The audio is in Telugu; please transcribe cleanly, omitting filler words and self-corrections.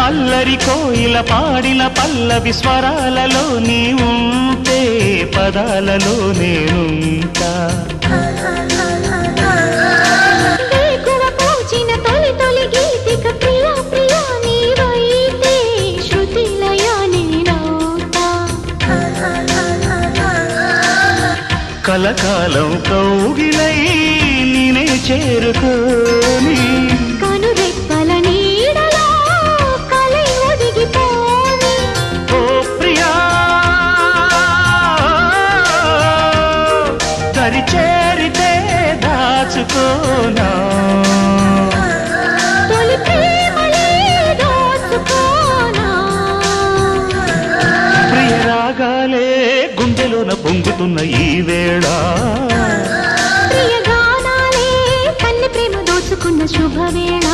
అల్లరి కోయిల పాడిన పల్లవి స్వరాలలో నీ ఉంటే పదాలలో నేనుంటా వేకువ పూచిన తొలి తొలి గీతిక ప్రియా ప్రియా నీవైతే శృతిలయ నేనవుతా కలకాలం కౌగిలై నేనే చేరుకోని కనురెప్పల నీడలో కలై ఒదిగిపోని ఓ ప్రియా దరి చేరితే దాచుకోనా తొలి ప్రేమలే దోచుకోనా ప్రియ రాగాలే గుండెలోన పొంగుతున్న ఈ వేళ ప్రియ గానాలే కన్నె ప్రేమ దోచుకున్న శుభవేళ